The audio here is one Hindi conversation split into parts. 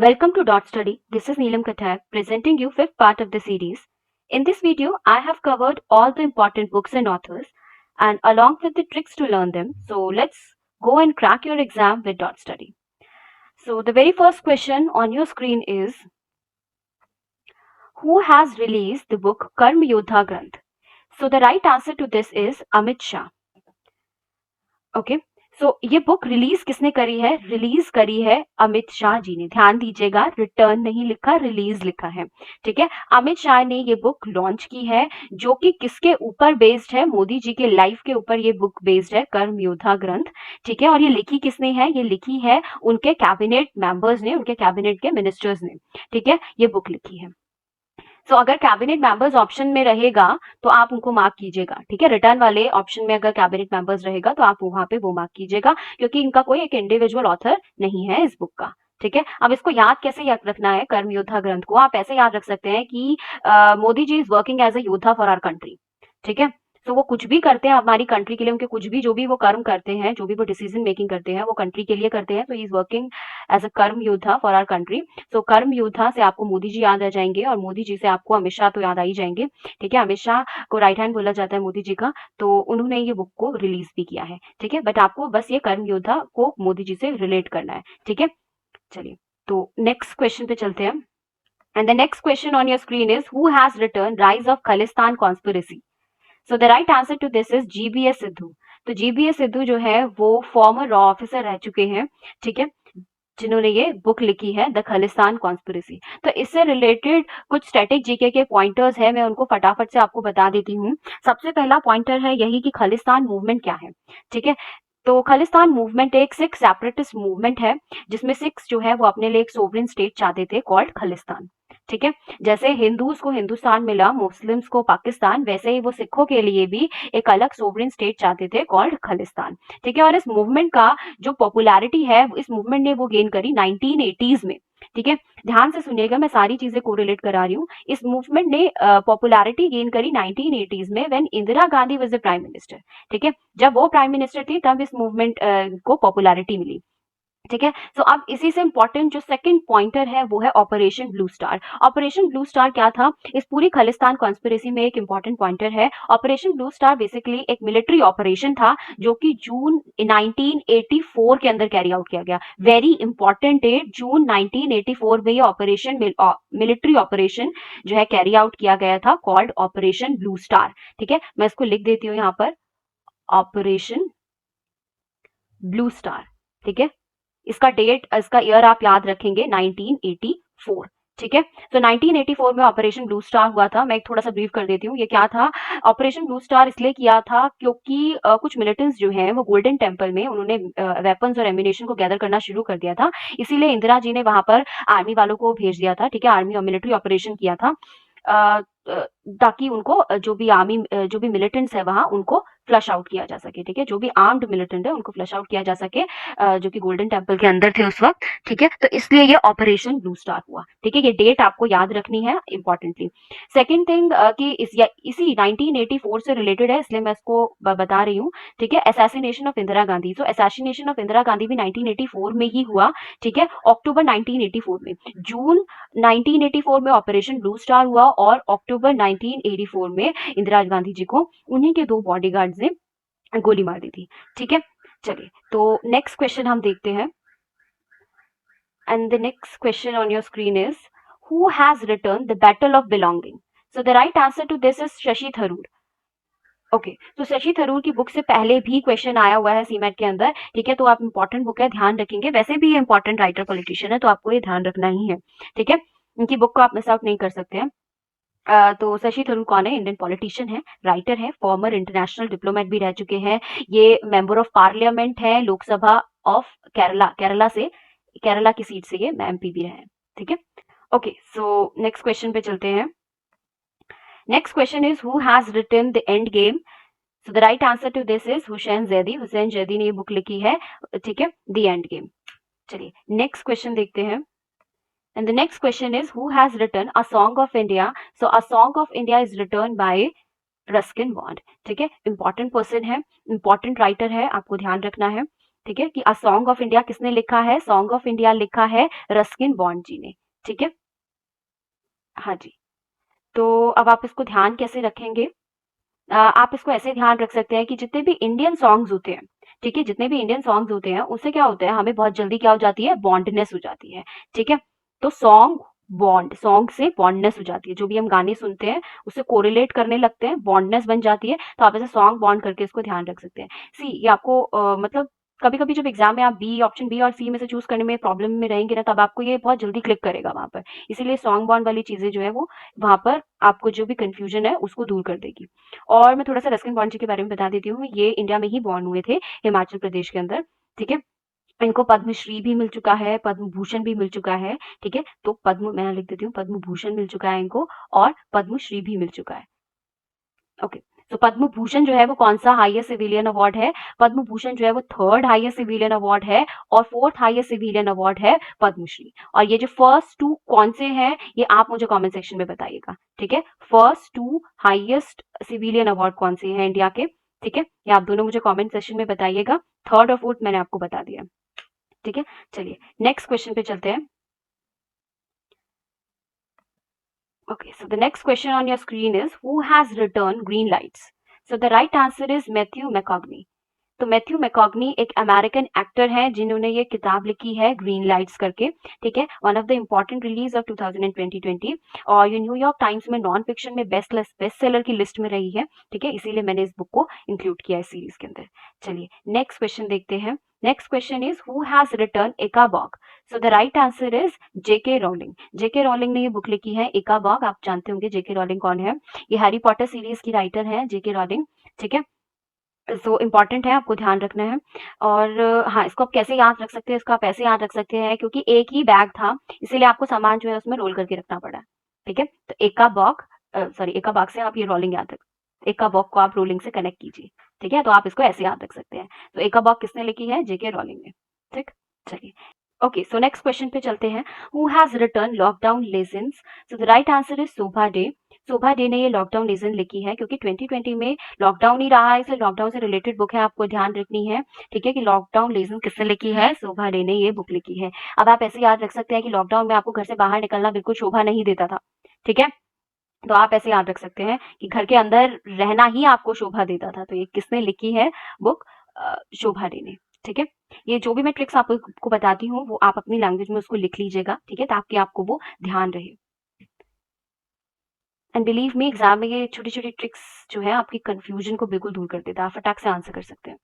Welcome to Dot Study. This is Neelam Kathak presenting you fifth part of the series. In this video, I have covered all the important books and authors and along with the tricks to learn them. So let's go and crack your exam with Dot Study. So the very first question on your screen is, who has released the book Karm Yodha Granth? So the right answer to this is Amit Shah. Okay so ये बुक रिलीज किसने करी है अमित शाह जी ने। ध्यान दीजिएगा, रिटर्न नहीं लिखा, रिलीज लिखा है। ठीक है, अमित शाह ने ये बुक लॉन्च की है, जो कि किसके ऊपर बेस्ड है? मोदी जी के लाइफ के ऊपर ये बुक बेस्ड है, कर्म योद्धा ग्रंथ। ठीक है, और ये लिखी किसने है? ये लिखी है उनके कैबिनेट मेंबर्स ने, उनके कैबिनेट के मिनिस्टर्स ने। ठीक है, ये बुक लिखी है। सो अगर कैबिनेट मेंबर्स ऑप्शन में रहेगा तो आप उनको मार्क कीजिएगा। ठीक है, रिटर्न वाले ऑप्शन में अगर कैबिनेट मेंबर्स रहेगा तो आप वहां पे वो मार्क कीजिएगा, क्योंकि इनका कोई एक इंडिविजुअल ऑथर नहीं है इस बुक का। ठीक है, अब इसको याद कैसे याद रखना है? कर्म योद्धा ग्रंथ को आप ऐसे याद रख सकते हैं कि Modi ji is working as अ योद्धा फॉर आवर कंट्री। ठीक है, तो वो कुछ भी करते हैं हमारी कंट्री के लिए, उनके कुछ भी जो भी वो कर्म करते हैं, जो भी वो डिसीजन मेकिंग करते हैं, वो कंट्री के लिए करते हैं। तो he is working as a karma yoddha for our country. सो कर्म योद्धा से आपको मोदी जी याद आ जाएंगे और मोदी जी से आपको अमित शाह तो याद आ ही जाएंगे। ठीक है, अमित शाह को राइट हैंड बोला जाता है मोदी जी का, तो उन्होंने ये बुक को रिलीज भी किया है। ठीक है, बट आपको बस ये कर्म योद्धा को मोदी जी से रिलेट करना है। ठीक है, चलिए तो नेक्स्ट क्वेश्चन पे चलते हैं। And the next question on your screen is, who has written rise of Khalistan conspiracy? So the right answer to this is GBS Sidhu. तो जीबीएस सिद्धू जो है वो फॉर्मर रॉ ऑफिसर रह चुके हैं। ठीक है, जिन्होंने ये बुक लिखी है द खालिस्तान कॉन्स्पिरेसी। तो इससे रिलेटेड कुछ स्टैटिक जीके के पॉइंटर्स है, मैं उनको फटाफट से आपको बता देती हूँ। सबसे पहला पॉइंटर है यही कि खालिस्तान मूवमेंट क्या है। ठीक है, तो खालिस्तान मूवमेंट एक सिख सेपरेटिस्ट मूवमेंट है, जिसमें सिख्स जो है वो अपने लिए एक सोवरेन स्टेट चाहते थे कॉल्ड खालिस्तान। ठीक है, जैसे हिंदूज को हिंदुस्तान मिला, मुस्लिम्स को पाकिस्तान, वैसे ही वो सिखों के लिए भी एक अलग सोवरेन स्टेट चाहते थे कॉल्ड खालिस्तान। ठीक है, और इस मूवमेंट का जो पॉपुलैरिटी है, इस मूवमेंट ने वो गेन करी 1980s में। ठीक है, ध्यान से सुनिएगा, मैं सारी चीजें कोरिलेट करा रही हूँ। इस मूवमेंट ने पॉपुलैरिटी गेन करी 1980s में, when Indira Gandhi was the prime minister. ठीक है, जब वो प्राइम मिनिस्टर थी तब इस मूवमेंट को पॉपुलैरिटी मिली। ठीक है, सो अब इसी से इंपॉर्टेंट जो सेकंड पॉइंटर है वो है operation blue star. Operation blue star क्या था? इस पूरी खालिस्तान कॉन्स्पिरेसी में एक इंपॉर्टेंट पॉइंटर है। ऑपरेशन ब्लू स्टार बेसिकली एक मिलिट्री ऑपरेशन था, जो कि जून 1984 के अंदर कैरी आउट किया गया। वेरी इंपॉर्टेंट डेट, जून 1984 में ये ऑपरेशन मिलिट्री ऑपरेशन जो है कैरी आउट किया गया था, कॉल्ड ऑपरेशन ब्लू स्टार। ठीक है, मैं इसको लिख देती हूँ यहाँ पर, ऑपरेशन ब्लू स्टार। ठीक है, इसका डेट, इसका ईयर आप याद रखेंगे 1984। ठीक है, तो 1984 में ऑपरेशन ब्लू स्टार हुआ था। मैं एक थोड़ा सा ब्रीफ कर देती हूँ, ये क्या था। ऑपरेशन ब्लू स्टार इसलिए किया था क्योंकि कुछ मिलिटेंट्स जो हैं वो गोल्डन टेम्पल में उन्होंने वेपन्स और एम्यूनेशन को गैदर करना शुरू कर दिया था। इसीलिए इंदिरा जी ने वहां पर आर्मी वालों को भेज दिया था। ठीक है, आर्मी और मिलिट्री ऑपरेशन किया था, ताकि उनको जो भी आर्मी जो भी मिलिटेंट्स है वहां उनको फ्लश आउट किया जा सके। ठीक है, जो भी आर्म्ड मिलिटेंट है उनको फ्लश आउट किया जा सके, जो कि गोल्डन टेम्पल के अंदर थे उस वक्त। ठीक है, तो इसलिए ये ऑपरेशन ब्लू स्टार हुआ। ठीक है, ये डेट आपको याद रखनी है इंपॉर्टेंटली। सेकंड थिंग कि इसी 1984 से रिलेटेड है, इसलिए मैं इसको बता रही हूँ। ठीक है, असैसिनेशन ऑफ इंदिरा गांधी। तो असैसिनेशन ऑफ इंदिरा गांधी भी 1984 में ही हुआ। ठीक है, अक्टूबर 1984 में। जून 1984 में ऑपरेशन ब्लू स्टार हुआ और अक्टूबर 1984 में इंदिरा गांधी जी को उन्हीं के दो बॉडीगार्ड्स ने गोली मार दी थी। ठीक है, चलिए तो नेक्स्ट क्वेश्चन हम देखते हैं। And the next question on your screen is, who has written the battle of belonging? So the right answer to this is Shashi Tharoor. Okay, तो शशि थरूर की बुक से पहले भी क्वेश्चन आया हुआ है सीमेट के अंदर। ठीक है, तो आप इंपॉर्टेंट बुक है, ध्यान रखेंगे। वैसे भी ये इंपॉर्टेंट राइटर पॉलिटिशियन है, तो आपको ये ध्यान रखना ही है। ठीक है, इनकी बुक को आप मिस आउट नहीं कर सकते हैं। तो शशि थरूर कौन है? इंडियन पॉलिटिशियन है, राइटर है, फॉर्मर इंटरनेशनल डिप्लोमेट भी रह चुके हैं। ये मेंबर ऑफ पार्लियामेंट है, लोकसभा ऑफ केरला, केरला की सीट से ये एमपी भी रहे हैं। ठीक है, ओके, सो नेक्स्ट क्वेश्चन पे चलते हैं। Next question is, who has written the end game? So the right answer to this is Hussain Zaidi. Hussain Zaidi ने ये बुक लिखी है। ठीक है, द एंड गेम। चलिए नेक्स्ट क्वेश्चन देखते हैं। And the next question is, who has written A Song of India? So A Song of India is written by Ruskin bond. ठीक है, इंपॉर्टेंट पर्सन है, इंपॉर्टेंट राइटर है, आपको ध्यान रखना है। ठीक है, कि अ सॉन्ग ऑफ इंडिया किसने लिखा है? सॉन्ग ऑफ इंडिया लिखा है रस्किन बॉन्ड जी ने, ठीक है? हाँ जी। तो अब आप इसको ध्यान कैसे रखेंगे? आप इसको ऐसे ध्यान रख सकते हैं कि जितने भी इंडियन सॉन्ग्स होते हैं, ठीक है? जितने भी इंडियन सॉन्ग्स होते हैं, उससे क्या होता है, हमें बहुत जल्दी क्या हो जाती है, बॉन्डनेस हो जाती है, ठीक है? तो सॉन्ग से बॉन्डनेस हो जाती है। जो भी हम गाने सुनते हैं, उससे कोरिलेट करने लगते हैं, बॉन्डनेस बन जाती है, तो आप ऐसे सॉन्ग बॉन्ड करके इसको ध्यान रख सकते हैं। सी ये आपको मतलब कभी-कभी जब एग्ज़ाम में आप बी ऑप्शन बी और सी में से चूज़ करने में प्रॉब्लम में रहेंगे ना, तब आपको ये बहुत जल्दी क्लिक करेगा वहाँ पर। इसीलिए सॉन्ग बॉन्ड वाली चीज़ें जो है वो वहाँ पर आपको जो भी कन्फ्यूज़न है, उसको दूर कर देगी। और मैं थोड़ा-सा रस्किन बॉन्ड जी के बारे में बता देती हूँ। ये इंडिया में ही बॉर्न हुए थे, हिमाचल प्रदेश के अंदर, ठीक है? इनको पद्मश्री भी मिल चुका है, पद्म भूषण भी मिल चुका है, ठीक है? तो पद्म मैं यहाँ लिख देती हूँ, पद्म भूषण मिल चुका है इनको और पद्मश्री भी मिल चुका है। ओके, तो पद्म भूषण जो है वो कौन-सा हाईएस्ट सिविलियन अवार्ड है? पद्म भूषण जो है वो 3rd हाईएस्ट सिविलियन अवार्ड है और 4th हाईएस्ट सिविलियन अवार्ड है पद्मश्री। और ये जो फर्स्ट 2 कौन से हैं, ये आप मुझे कमेंट सेक्शन में बताइएगा, ठीक है? फर्स्ट 2 हाईएस्ट सिविलियन अवार्ड कौन से हैं इंडिया के, ठीक है? ये आप दोनों मुझे कमेंट सेक्शन में बताइएगा। 3rd और 4th मैंने आपको बता दिया, ठीक है? चलिए नेक्स्ट क्वेश्चन पे चलते हैं। Okay, so the next question on your screen is who has written Green Lights? So the right answer is Matthew McConaughey. तो मैथ्यू मैकॉग्नी एक अमेरिकन एक्टर हैं जिन्होंने ये किताब लिखी है ग्रीन लाइट्स करके, ठीक है? One of the important release of 2020 और ये न्यूयॉर्क टाइम्स में नॉन फिक्शन में बेस्ट सेलर की लिस्ट में रही है, ठीक है? इसीलिए मैंने इस बुक को इंक्लूड किया है सीरीज के अंदर। चलिए नेक्स्ट क्वेश्चन देखते हैं। Next question is who has written Ickabog? So the right answer is JK Rowling. JK Rowling ने ये बुक लिखी है एकाबॉग। आप जानते होंगे जेके रॉलिंग कौन है? ये हैरी पॉटर सीरीज की राइटर है जेके रॉलिंग, ठीक है? सो इम्पोर्टेंट है, आपको ध्यान रखना है। और हाँ, इसको आप कैसे याद रख सकते हैं? इसको आप ऐसे याद रख सकते हैं क्योंकि एक ही बैग था, इसीलिए आपको सामान जो है उसमें रोल करके रखना पड़ा, ठीक है? तो एका बाग से आप ये रोलिंग याद रख एका बॉग को आप रोलिंग से कनेक्ट कीजिए, ठीक है? तो आप इसको ऐसे याद रख सकते हैं। तो एका बॉग किसने लिखी है? जेके रॉलिंग ने, ठीक? चलिए। ओके, सो नेक्स्ट क्वेश्चन पे चलते हैं। Who has written lockdown lessons? So the right answer is Shobhaa De. Shobhaa De ने ये लॉकडाउन लेसन लिखी है क्योंकि 2020 में लॉकडाउन ही रहा है, इसलिए लॉकडाउन से रिलेटेड बुक है, आपको ध्यान रखनी है, ठीक है? कि लॉकडाउन लेसन किसने लिखी है? शोभा डे ने ये बुक लिखी है। अब आप ऐसे याद रख सकते हैं कि लॉकडाउन में आपको घर से बाहर निकलना बिल्कुल शोभा नहीं देता था, ठीक है? तो आप ऐसे याद रख सकते हैं कि घर के अंदर रहना ही आपको शोभा देता था। तो ये किसने लिखी है बुक? शोभा डे ने, ठीक है? ये जो भी मैं ट्रिक्स आपको बताती हूँ, वो आप अपनी लैंग्वेज में उसको लिख लीजिएगा, ठीक है? ताकि आपको वो ध्यान रहे। एंड बिलीव मी एग्जाम में ये छोटी-छोटी ट्रिक्स जो है आपकी कंफ्यूजन को बिल्कुल दूर कर देता है। आप फटाक से आंसर कर सकते हैं।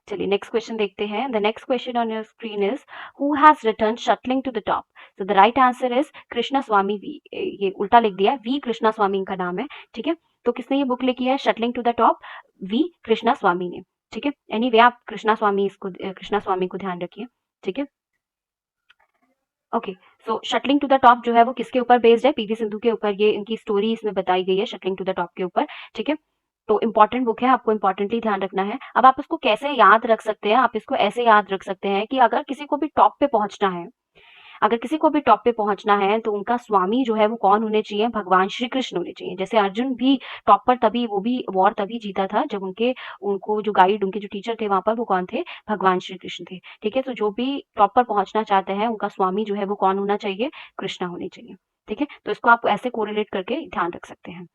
चलिए नेक्स्ट क्वेश्चन देखते हैं। The next question on your screen is who has written shuttling to the top? So the right answer is Krishna Swamy V. ये उल्टा लिख दिया है, वी कृष्णा स्वामी इनका नाम है, ठीक है? तो किसने ये बुक लिखी है shuttling to the top? V Krishnaswamy ने, ठीक है? एनीवे आप कृष्णा स्वामी को ध्यान रखिए, ठीक है? Okay, so shuttling to the top जो है वो किसके ऊपर बेस्ड है? पीवी सिंधु के ऊपर ये इनकी स्टोरी इसमें बताई गई है शटलिंग टू द टॉप के ऊपर, ठीक है? तो इम्पोर्टेंट बुक है, आपको इम्पोर्टेंटली ध्यान रखना है। अब आप इसको कैसे याद रख सकते हैं? आप इसको ऐसे याद रख सकते हैं कि अगर किसी को भी टॉप पे पहुँचना है, अगर किसी को भी टॉप पे पहुँचना है तो उनका स्वामी जो है वो कौन होने चाहिए? भगवान श्री कृष्ण होने चाहिए। जैसे अर्जुन भी टॉप पर तभी वो भी वॉर तभी जीता था जब उनको जो गाइड उनके जो टीचर थे वहाँ पर वो कौन थे? भगवान श्री कृष्ण थे। ठीक है? तो जो भी टॉप पर पहुँचना चाहते हैं उनका स्वामी जो है वो कौन होना चाहिए? कृष्णा होने चाहिए। ठीक है? तो इसको आप ऐसे कोरिलेट करके ध्यान रख सकते हैं।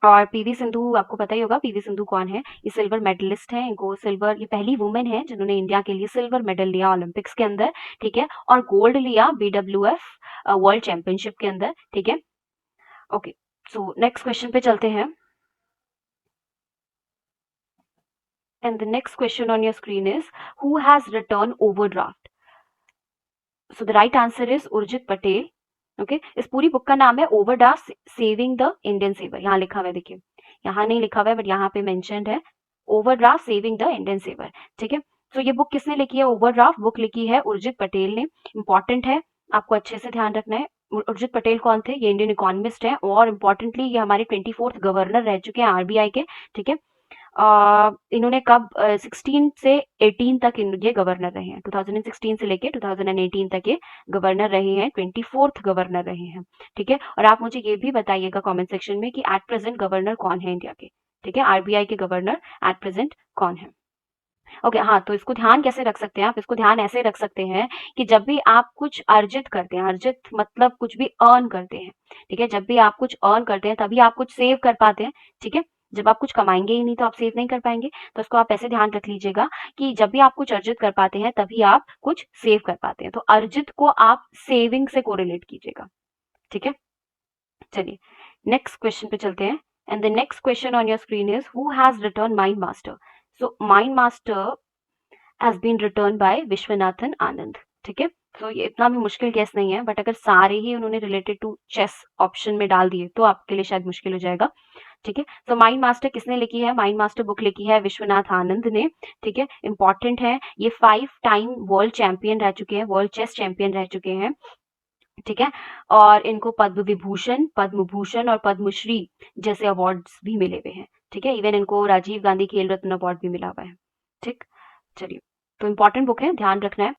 और पीवी सिंधु आपको पता ही होगा पीवी सिंधु कौन है? ये सिल्वर मेडलिस्ट हैं। ये पहली वुमेन है जिन्होंने इंडिया के लिए सिल्वर मेडल लिया ओलंपिक्स के अंदर, ठीक है? और गोल्ड लिया बीडब्ल्यूएफ वर्ल्ड चैंपियनशिप के अंदर, ठीक है? ओके, सो नेक्स्ट क्वेश्चन पे चलते हैं। And the next question on your screen is who has written overdraft? So the right answer is Urjit Patel. Okay, इस पूरी बुक का नाम है overdraft saving the Indian saver. यहाँ लिखा हुआ है, देखिए यहाँ नहीं लिखा हुआ है बट यहाँ पे मेंशन्ड है overdraft saving the Indian saver, ठीक है? तो ये बुक किसने लिखी है? ओवरड्राफ्ट बुक लिखी है उर्जित पटेल ने। इंपॉर्टेंट है, आपको अच्छे से ध्यान रखना है। उर्जित पटेल कौन थे? ये इंडियन इकोनॉमिस्ट है और इम्पोर्टेंटली ये हमारे 24th गवर्नर रह चुके हैं आरबीआई के, ठीक है? इन्होंने कब 16 से 18 तक ये गवर्नर रहे हैं। 2016 से लेके 2018 तक ये गवर्नर रहे हैं, 24th गवर्नर रहे हैं, ठीक है? और आप मुझे ये भी बताइएगा कमेंट सेक्शन में कि एट प्रेजेंट गवर्नर कौन है इंडिया के, ठीक है? आरबीआई के गवर्नर एट प्रेजेंट कौन है? ओके, हाँ, तो इसको ध्यान कैसे रख सकते हैं आप? इसको ध्यान ऐसे रख सकते हैं कि जब भी आप कुछ अर्जित करते हैं, अर्जित मतलब कुछ भी अर्न करते हैं, ठीक है? जब भी आप कुछ अर्न करते हैं, तभी आप कुछ सेव कर पाते हैं, ठीक है? जब आप कुछ कमाएँगे ही नहीं, तो आप सेव नहीं कर पाएँगे। तो इसको आप ऐसे ध्यान रख लीजिएगा कि जब भी आप कुछ अर्जित कर पाते हैं, तभी आप कुछ सेव कर पाते हैं। तो अर्जित को आप सेविंग से कोरिलेट कीजिएगा, ठीक है? चलिए, नेक्स्ट क्वेश्चन पे चलते हैं। And the next question on your screen is who has written mind master? So mind master has been written by Viswanathan Anand, ठीक है? तो ये इतना भी मुश्किल गेस नहीं है, बट अगर सारे ही उन्होंने रिलेटेड टू चेस ऑप्शन में डाल दिए तो आपके लिए शायद मुश्किल हो जाएगा, ठीक है? तो माइंड मास्टर किसने लिखी है? माइंड मास्टर बुक लिखी है विश्वनाथ आनंद ने, ठीक है? इंपॉर्टेंट है, ये 5 टाइम वर्ल्ड चैंपियन रह चुके हैं, वर्ल्ड चेस चैंपियन रह चुके हैं, ठीक है? और इनको पद्म विभूषण, पद्म भूषण और पद्मश्री जैसे अवार्ड्स भी मिले हुए हैं, ठीक है? इवन इनको राजीव गांधी खेल रत्न अवार्ड भी मिला हुआ है, ठीक? चलिए, तो इम्पोर्टेंट बुक है, ध्यान रखना है।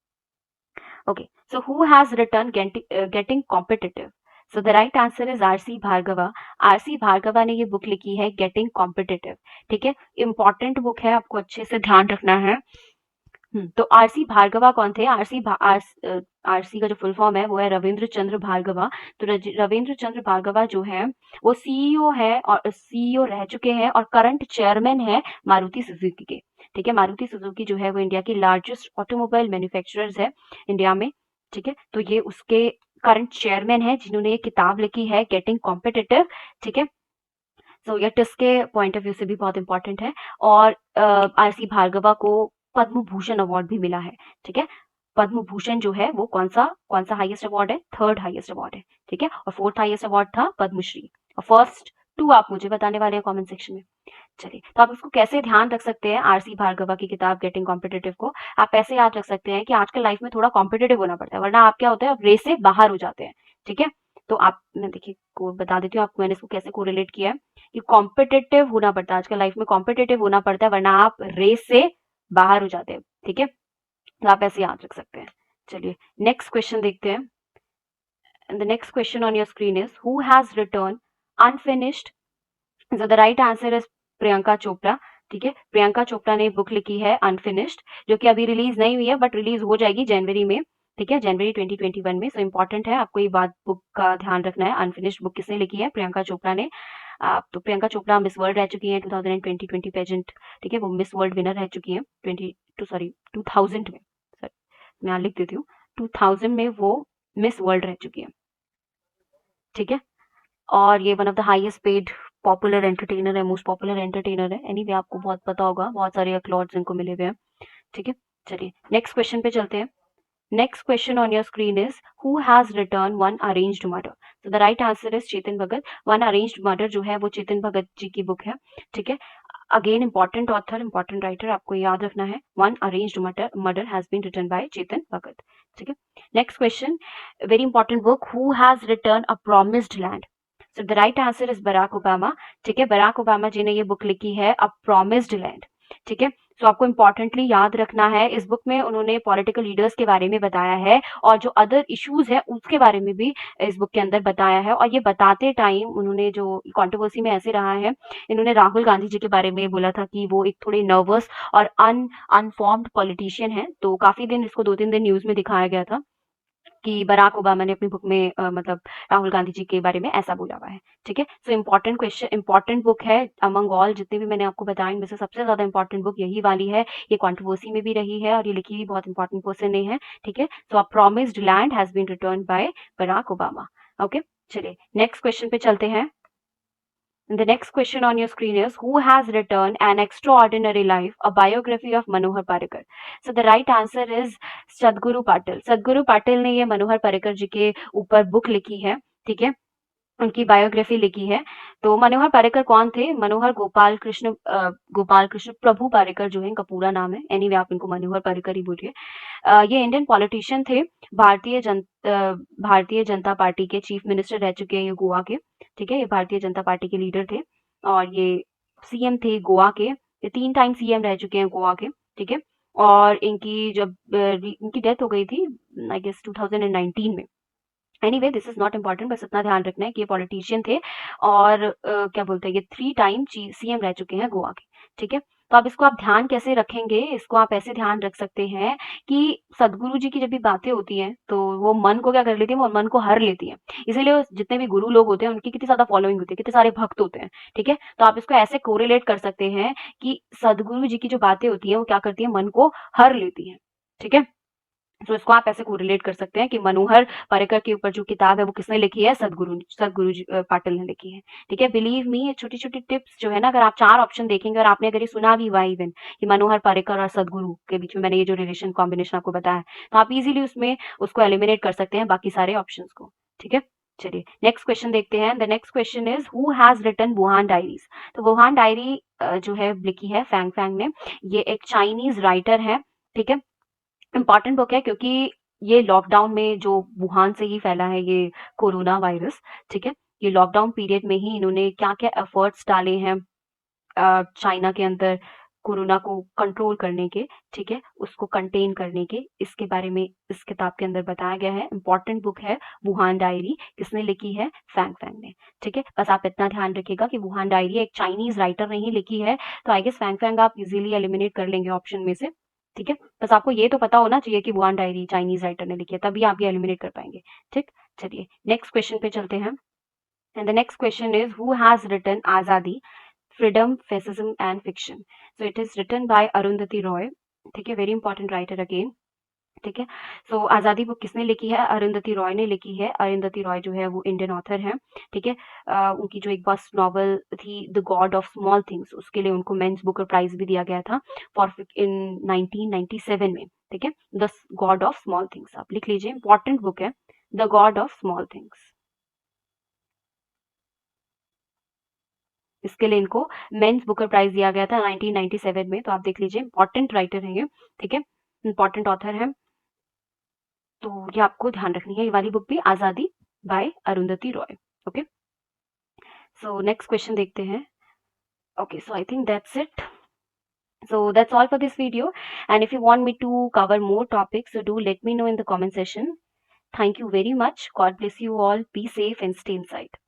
Okay, so who has written Getting Competitive? So the right answer is RC Bhargava. RC Bhargava ने ये बुक लिखी है Getting Competitive, ठीक है? इम्पोर्टेंट बुक है, आपको अच्छे से ध्यान रखना है। तो आरसी भार्गवा कौन थे? आरसी का जो फुल फॉर्म है वो है रविंद्र चंद्र भार्गवा। तो रविंद्र चंद्र भार्गवा जो है वो सीईओ है और सीईओ रह चुके हैं और करंट चेयरमैन है मारुति सुजुकी के, ठीक है? मारुति सुजुकी जो है वो इंडिया की लार्जेस्ट ऑटोमोबाइल मैन्युफैक्चरर्स है इंडिया में, ठीक है? तो ये उसके करंट चेयरमैन है जिन्होंने ये किताब लिखी है गेटिंग कॉम्पिटिटिव, ठीक है? सो ये टिस के पॉइंट ऑफ व्यू से भी बहुत इंपॉर्टेंट है। और आरसी भार्गवा को पद्म भूषण अवार्ड भी मिला है, ठीक है? पद्म भूषण जो है वो कौन सा हाईएस्ट अवार्ड है? थर्ड हाईएस्ट अवार्ड है, ठीक है? और फोर्थ हाईएस्ट अवार्ड था पद्मश्री। और फर्स्ट 2 आप मुझे बताने वाले हैं कमेंट सेक्शन में। चलिए, तो आप इसको कैसे ध्यान रख सकते हैं आरसी भार्गवा की किताब गेटिंग कॉम्पिटिटिव को? आप ऐसे याद रख सकते हैं कि आजकल लाइफ में थोड़ा कॉम्पिटिटिव होना पड़ता है, वरना आप क्या होता है, आप रेस से बाहर हो जाते हैं, ठीक है? तो आप मैं देखिए को बता देती हूँ आपको, मैंने इसको कैसे कोरिलेट किया है कि कॉम्पिटिटिव होना पड़ता है, आजकल लाइफ में कॉम्पिटिटिव होना पड़ता है, वरना आप रेस से बाहर हो जाते हैं, ठीक है? तो आप ऐसे याद रख सकते हैं। चलिए, नेक्स्ट क्वेश्चन देखते हैं। And the next question on your screen is who has return unfinished? So the right answer is Priyanka Chopra, ठीक है? प्रियंका चोपड़ा ने बुक लिखी है अनफिनिश्ड, जो कि अभी रिलीज नहीं हुई है बट रिलीज हो जाएगी जनवरी में, ठीक है? जनवरी 2021 में। सो इम्पोर्टेंट है, आपको ये बात बुक का ध्यान रखना है। अनफिनिश्ड बुक किसने लिखी है? प्रियंका चोपड़ा ने। तो प्रियंका चोपड़ा मिस वर्ल्ड रह चुकी हैं 2020 पेजेंट, ठीक है? वो मिस वर्ल्ड विनर रह चुकी हैं 2000 में, सॉरी मैं यहाँ लिख देती हूँ, 2000 में वो मिस वर्ल्ड रह चुकी है, ठीक है? और ये one of the highest paid popular entertainer है, मोस्ट पॉपुलर एंटरटेनर है। एनीवे आपको बहुत पता होगा, बहुत सारे अवार्ड्स इनको मिले हुए हैं, ठीक है? चलिए, नेक्स्ट क्वेश्चन पे चलते हैं। Next question on your screen is who has written one arranged murder? तो the right answer is Chetan Bhagat. One arranged murder जो है वो चेतन भगत जी की बुक है, ठीक है? Again important author, important writer, आपको याद रखना है। One arranged murder has been written by Chetan Bhagat, ठीक है? Next question, very important book, who has written a promised land? So the right answer is Barack Obama, ठीक है? बराक ओबामा जी ने ये बुक लिखी है अ प्रॉमिस्ड लैंड, ठीक है? सो आपको इंपॉर्टेंटली याद रखना है, इस बुक में उन्होंने पॉलिटिकल लीडर्स के बारे में बताया है और जो अदर इश्यूज है उसके बारे में भी इस बुक के अंदर बताया है। और ये बताते टाइम उन्होंने जो कंट्रोवर्सी में ऐसे रहा है, इन्होंने राहुल गांधी जी के बारे में बोला था कि वो एक थोड़े नर्वस और अनफॉर्म्ड पॉलिटिशियन है। तो काफी दिन इसको 2-3 दिन न्यूज में दिखाया गया था कि बराक ओबामा ने अपनी बुक में मतलब राहुल गांधी जी के बारे में ऐसा बोला हुआ है, ठीक है? So important question, important book है अमंग ऑल जितने भी मैंने आपको बताए, इनमें से सबसे ज्यादा इंपॉर्टेंट बुक यही वाली है। ये कंट्रोवर्सी में भी रही है और ये लिखी भी बहुत इंपॉर्टेंट पर्सन ने है, ठीक है? So a promised land has been written by Barack Obama, okay? चलिए, नेक्स्ट क्वेश्चन पे चलते हैं। The next question on your screen is who has written An Extraordinary Life, a biography of Manohar Parrikar? So the right answer is Sadhguru Patil. Sadhguru Patil ने ये मनोहर पर्रिकर जी के ऊपर बुक लिखी है, ठीक है? उनकी बायोग्राफी लिखी है। तो मनोहर पर्रिकर कौन थे? मनोहर गोपाल कृष्ण प्रभु पर्रिकर जो है इनका पूरा नाम है। एनीवे आप इनको मनोहर पर्रिकर ही बोलिए। ये इंडियन पॉलिटिशियन थे, भारतीय जनता पार्टी के चीफ मिनिस्टर रह चुके हैं ये गोवा के, ठीक है? ये भारतीय जनता पार्टी के लीडर थे और ये सीएम थे गोवा के। ये 3 टाइम सीएम रह चुके हैं गोवा के, ठीक है? और इनकी डेथ हो गई थी आई गेस 2019 में। Anyway this is not important, बस इतना ध्यान रखना है कि ये पॉलिटिशियन थे और क्या बोलते हैं, ये 3 टाइम सीएम रह चुके हैं गोवा के, ठीक है? तो आप इसको आप ध्यान कैसे रखेंगे, इसको आप ऐसे ध्यान रख सकते हैं कि सद्गुरु जी की जब भी बातें होती हैं, तो वो मन को क्या कर लेती है, वो मन को हर लेती हैं। इसीलिए वो जितने भी गुरु लोग होते हैं, उनकी कितनी ज़्यादा फॉलोइंग होती है, कितने सारे भक्त होते हैं, ठीक है? तो आप इसको ऐसे कोरिलेट कर सकते हैं कि सद्गुरु जी की जो बातें होती हैं, वो क्या करती हैं, मन को हर लेती हैं, ठीक है? तो इसको आप ऐसे कोरिलेट कर सकते हैं कि मनोहर पर्रिकर के ऊपर जो किताब है वो किसने लिखी है, सदगुरु जी पाटिल ने लिखी है, ठीक है? बिलीव मी, ये छोटी-छोटी टिप्स जो है ना, अगर आप 4 ऑप्शन देखेंगे और आपने अगर ये सुना भी हुआ इवन कि मनोहर पर्रिकर और सदगुरु के बीच में मैंने ये जो रिलेशन कॉम्बिनेशन आपको बताया, तो आप इजीली उसमें उसको एलिमिनेट कर सकते हैं बाकी सारे ऑप्शंस को, ठीक है? चलिए नेक्स्ट क्वेश्चन देखते हैं। The next question is who has written Wuhan diaries. तो वुहान डायरी जो है लिखी है फैंग फैंग ने। ये एक चाइनीज राइटर है, ठीक है? इम्पॉर्टेंट बुक है क्योंकि ये लॉकडाउन में जो वुहान से ही फैला है ये कोरोना वायरस, ठीक है? ये लॉकडाउन पीरियड में ही इन्होंने क्या-क्या एफर्ट्स डाले हैं चाइना के अंदर कोरोना को कंट्रोल करने के, ठीक है? उसको कंटेन करने के, इसके बारे में इस किताब के अंदर बताया गया है। इम्पोर्टेंट बुक है वुहान डायरी, किसने लिखी है? फैंग फैंग ने, ठीक है? बस आप इतना ध्यान रखिएगा कि वुहान डायरी एक चाइनीज़ राइटर ने ही लिखी है, तो आई गेस फैंग फैंग आप इज़िली एलिमिनेट कर लेंगे ऑप्शन में से, ठीक है? बस आपको ये तो पता होना चाहिए कि वुहान डायरी चाइनीज़ राइटर ने लिखी है, तभी आप ये एलिमिनेट कर पाएँगे, ठीक? चलिए नेक्स्ट क्वेश्चन पे चलते हैं। And the next question is who has written Azadi? Freedom, fascism and fiction. So it is written by Arundhati Roy, ठीक है? वेरी इंपॉर्टेंट राइटर अगेन, ठीक है? सो आज़ादी बुक किसने लिखी है? अरुंधति रॉय ने लिखी है। अरुंधति रॉय जो है वो इंडियन ऑथर हैं, ठीक है? उनकी जो एक फर्स्ट नॉवल थी the God of small things, उसके लिए उनको मेंस बुकर प्राइज भी दिया गया था फॉर इन 1997 में, ठीक है? The God of small things आप लिख लीजिए, इंपॉर्टेंट बुक है the God of small things. इसके लिए इनको मेंस बुकर प्राइज दिया गया था 1997 में, तो आप देख लीजिए इंपॉर्टेंट राइटर है ये, ठीक है? इंपॉर्टेंट ऑथर है, तो ये आपको ध्यान रखनी है। ये वाली बुक भी Azadi by Arundhati Roy, okay? So next question देखते हैं। Okay, so I think that's it. So that's all for this video, and if you want me to cover more topics, so do let me know in the comment section. Thank you very much. God bless you all. Be safe and stay inside.